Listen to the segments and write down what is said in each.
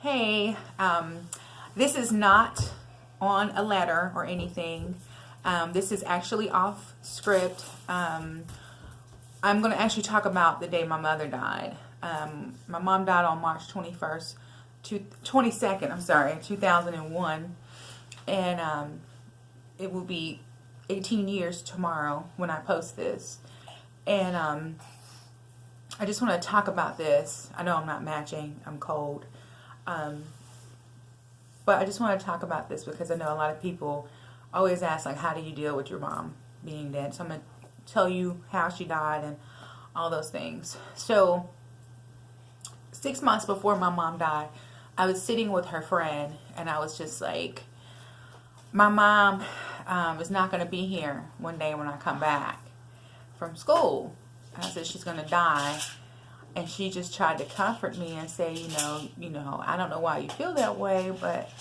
Hey, this is not on a letter or anything. This is actually off script. I'm going to actually talk about the day my mother died. My mom died on March 21st, 22nd, I'm sorry, 2001. And it will be 18 years tomorrow when I post this. And I just want to talk about this. I know I'm not matching, I'm cold. Um, but I just want to talk about this because I know a lot of people always ask, like, how do you deal with your mom being dead? So I'm going to tell you how she died and all those things. So 6 months before my mom died, I was sitting with her friend and I was just like, my mom is not going to be here one day when I come back from school. And I said, she's going to die. And she just tried to comfort me and say, I don't know why you feel that way, but,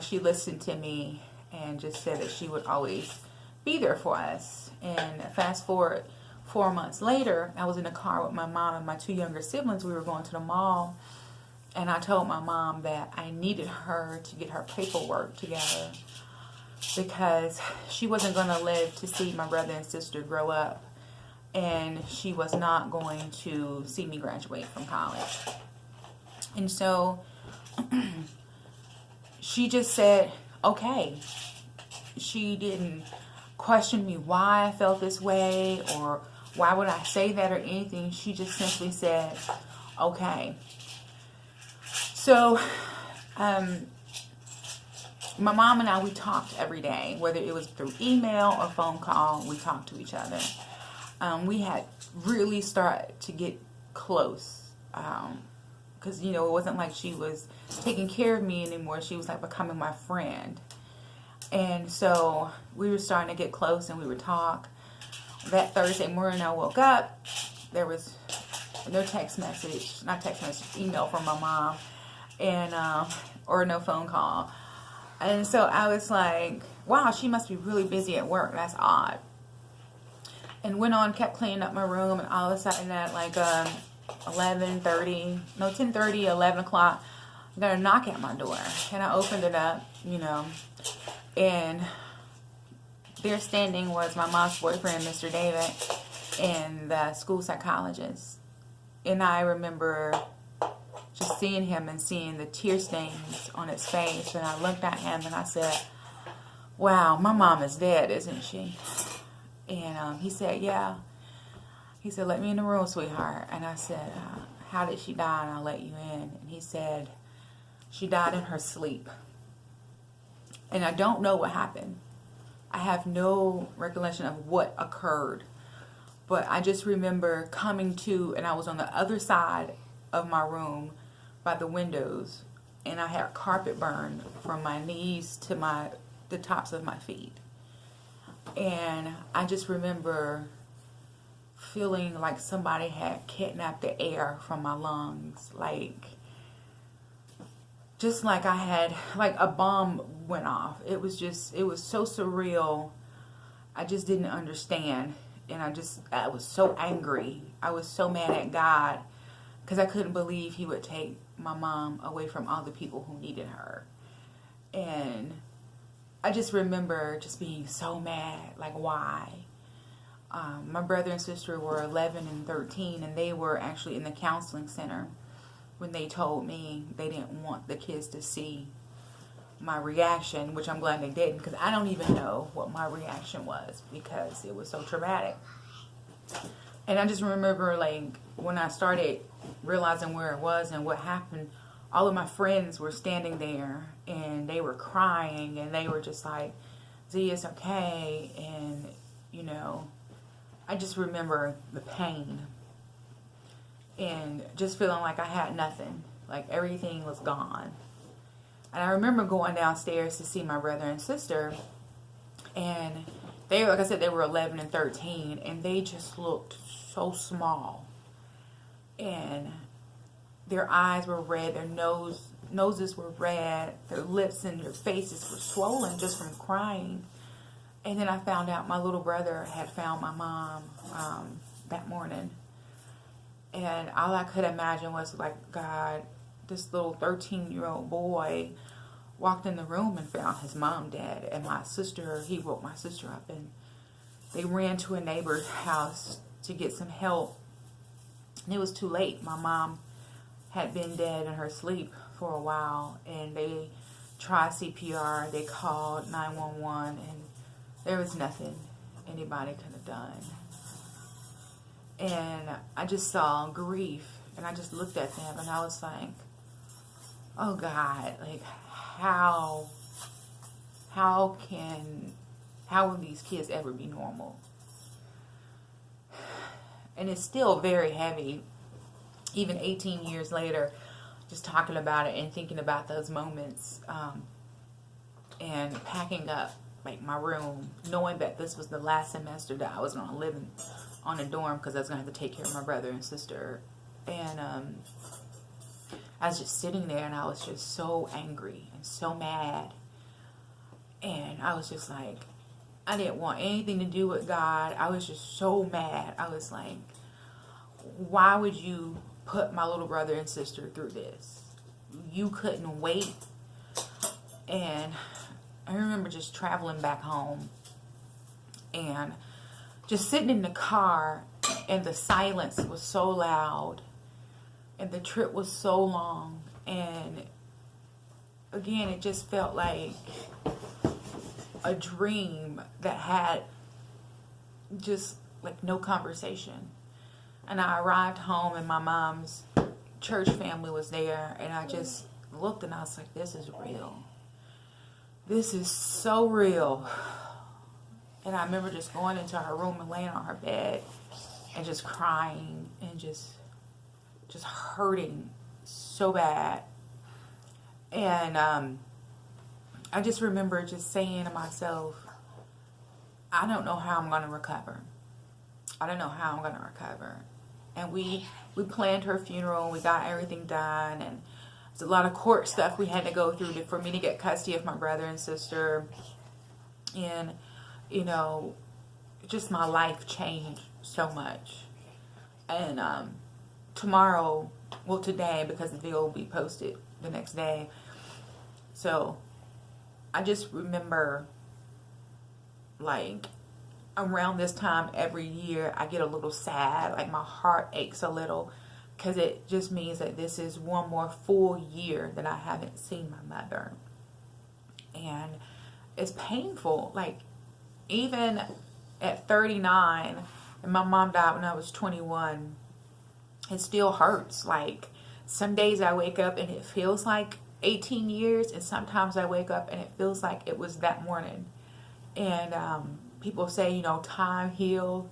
she listened to me and just said that she would always be there for us. And fast forward 4 months later, I was in the car with my mom and my two younger siblings. We were going to the mall. And I told my mom that I needed her to get her paperwork together because she wasn't going to live to see my brother and sister grow up. And she was not going to see me graduate from college. And so she just said, okay. She didn't question me why I felt this way or why would I say that or anything. She just simply said, okay. So my mom and I, we talked every day, whether it was through email or phone call, we talked to each other. We had really started to get close because, it wasn't like she was taking care of me anymore. She was like becoming my friend. And so we were starting to get close and we would talk. That Thursday morning I woke up. There was no email from my mom and or no phone call. And so I was like, wow, she must be really busy at work. That's odd. And went on, kept cleaning up my room, and all of a sudden at like 10:30, 11 o'clock, I got a knock at my door. And I opened it up, and there standing was my mom's boyfriend, Mr. David, and the school psychologist. And I remember just seeing him and seeing the tear stains on his face. And I looked at him and I said, wow, my mom is dead, isn't she? And he said, yeah. He said, let me in the room, sweetheart. And I said, how did she die? And I'll let you in. And he said, she died in her sleep. And I don't know what happened. I have no recollection of what occurred. But I just remember coming to, and I was on the other side of my room by the windows. And I had carpet burn from my knees to the tops of my feet. And I just remember feeling like somebody had kidnapped the air from my lungs. Just like I had, like a bomb went off. It was so surreal. I just didn't understand. And I was so angry. I was so mad at God because I couldn't believe he would take my mom away from all the people who needed her. And I just remember just being so mad, like why? My brother and sister were 11 and 13, and they were actually in the counseling center when they told me they didn't want the kids to see my reaction, which I'm glad they didn't, because I don't even know what my reaction was because it was so traumatic. And I just remember, like, when I started realizing where it was and what happened, all of my friends were standing there and they were crying and they were just like, Z, it's okay. And, I just remember the pain and just feeling like I had nothing, like everything was gone. And I remember going downstairs to see my brother and sister, and they, like I said, they were 11 and 13, and they just looked so small. And their eyes were red, their noses were red, their lips and their faces were swollen just from crying. And then I found out my little brother had found my mom that morning. And all I could imagine was like, God, this little 13-year-old boy walked in the room and found his mom dead. And he woke my sister up, and they ran to a neighbor's house to get some help. And it was too late. My mom had been dead in her sleep for a while, and they tried CPR. They called 911, and there was nothing anybody could have done. And I just saw grief, and I just looked at them, and I was like, oh God, like how will these kids ever be normal? And it's still very heavy, even 18 years later, just talking about it and thinking about those moments, and packing up like my room, knowing that this was the last semester that I was going to live on a dorm, because I was going to have to take care of my brother and sister. And I was just sitting there, and I was just so angry and so mad. And I was just like, I didn't want anything to do with God. I was just so mad. I was like, why would you put my little brother and sister through this? You couldn't wait. And I remember just traveling back home and just sitting in the car, and the silence was so loud, and the trip was so long, and again, it just felt like a dream that had just like no conversation. And I arrived home, and my mom's church family was there, and I just looked, and I was like, this is real. This is so real. And I remember just going into her room and laying on her bed and just crying and just hurting so bad. And I just remember just saying to myself, I don't know how I'm going to recover. I don't know how I'm going to recover. And we planned her funeral. We got everything done. And there's a lot of court stuff we had to go through for me to get custody of my brother and sister. And, you know, just my life changed so much. And today, because the video will be posted the next day. So I just remember, like, around this time every year, I get a little sad. Like, my heart aches a little, because it just means that this is one more full year that I haven't seen my mother. And it's painful. Like, even at 39, and my mom died when I was 21, it still hurts. Like, some days I wake up and it feels like 18 years, and sometimes I wake up and it feels like it was that morning. And people say, you know, time heals.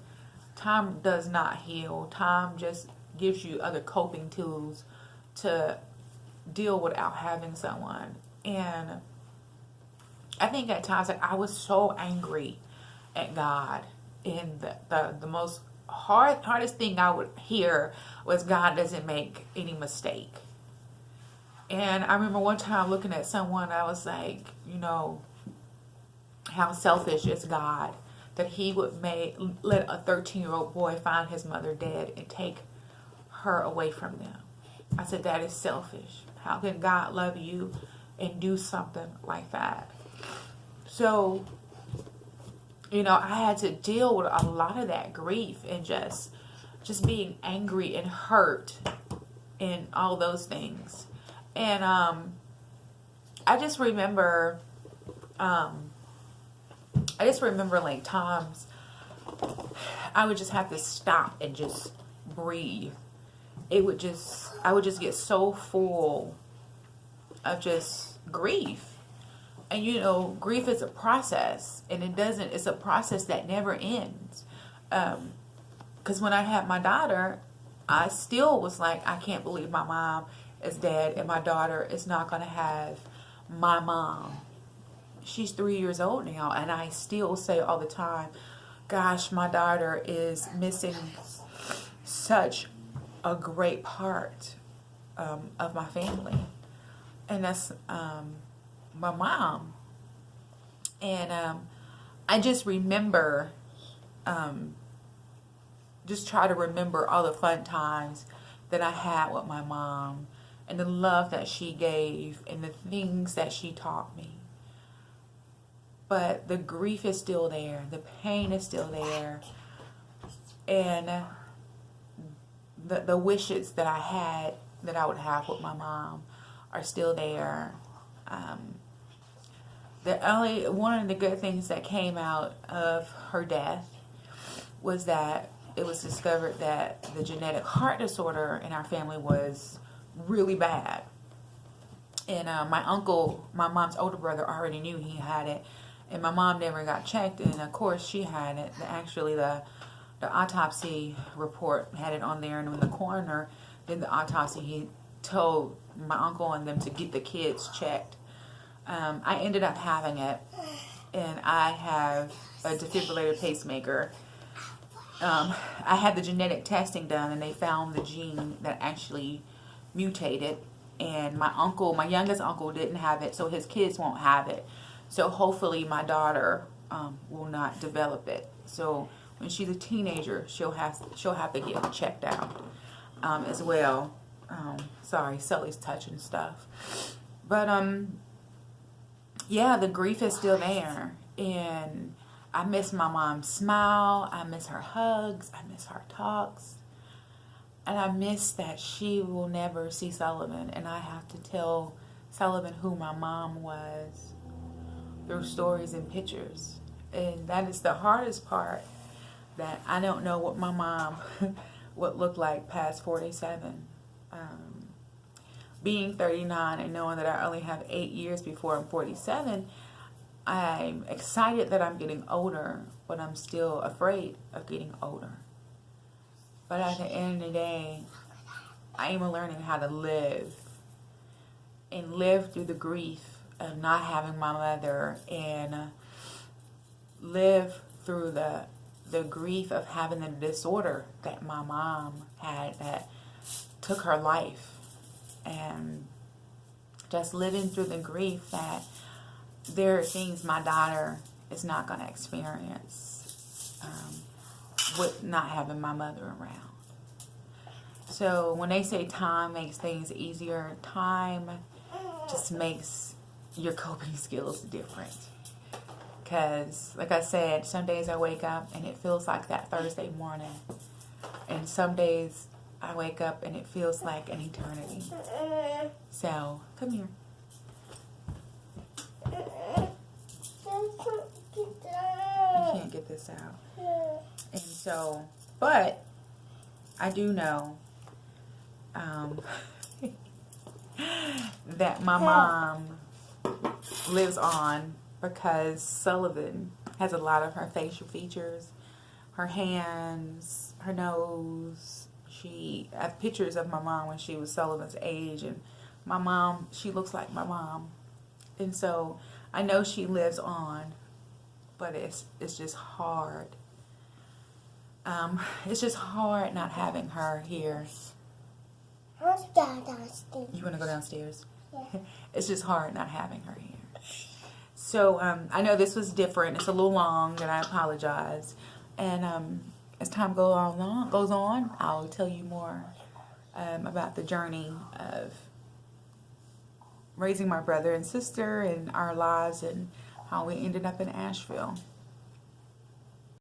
Time does not heal. Time just gives you other coping tools to deal without having someone. And I think at times, like, I was so angry at God, and the most hardest thing I would hear was, God doesn't make any mistake. And I remember one time looking at someone, I was like, you know, how selfish is God that he would let a 13-year-old boy find his mother dead and take her away from them. I said, that is selfish. How can God love you and do something like that? So, you know, I had to deal with a lot of that grief and just being angry and hurt and all those things. And I just remember like times I would just have to stop and just breathe. I would just get so full of just grief. And, you know, grief is a process, and it's a process that never ends. Because when I had my daughter, I still was like, I can't believe my mom is dead, and my daughter is not going to have my mom. She's 3 years old now, and I still say all the time, gosh, my daughter is missing such a great part of my family. And that's my mom. And I just remember, just try to remember all the fun times that I had with my mom, and the love that she gave and the things that she taught me. But the grief is still there. The pain is still there. And the wishes that I had, that I would have with my mom, are still there. One of the good things that came out of her death was that it was discovered that the genetic heart disorder in our family was really bad. And my uncle, my mom's older brother, already knew he had it. And my mom never got checked, and of course she had it. Actually, the autopsy report had it on there, and when the coroner did the autopsy, he told my uncle and them to get the kids checked. I ended up having it, and I have a defibrillator pacemaker. I had the genetic testing done, and they found the gene that actually mutated. And my youngest uncle didn't have it, so his kids won't have it. So hopefully my daughter will not develop it. So when she's a teenager, she'll have to get checked out as well. Sorry, Sully's touching stuff. But yeah, the grief is still there, and I miss my mom's smile. I miss her hugs. I miss her talks. And I miss that she will never see Sullivan, and I have to tell Sullivan who my mom was through stories and pictures. And that is the hardest part, that I don't know what my mom would look like past 47. Being 39 and knowing that I only have 8 years before I'm 47, I'm excited that I'm getting older, but I'm still afraid of getting older. But at the end of the day, I am learning how to live, and live through the grief of not having my mother, and live through the grief of having the disorder that my mom had that took her life, and just living through the grief that there are things my daughter is not going to experience with not having my mother around. So when they say time makes things easier, time just makes your coping skills different. Because, like I said, some days I wake up and it feels like that Thursday morning. And some days I wake up and it feels like an eternity. So, come here. You can't get this out. And so, but I do know that my mom lives on, because Sullivan has a lot of her facial features, her hands, her nose. I have pictures of my mom when she was Sullivan's age, and my mom, she looks like my mom. And so I know she lives on, but it's just hard. It's just hard not having her here. You want to go downstairs? Yeah. It's just hard not having her here. So I know this was different. It's a little long, and I apologize. And as time goes on, I'll tell you more about the journey of raising my brother and sister and our lives and how we ended up in Asheville.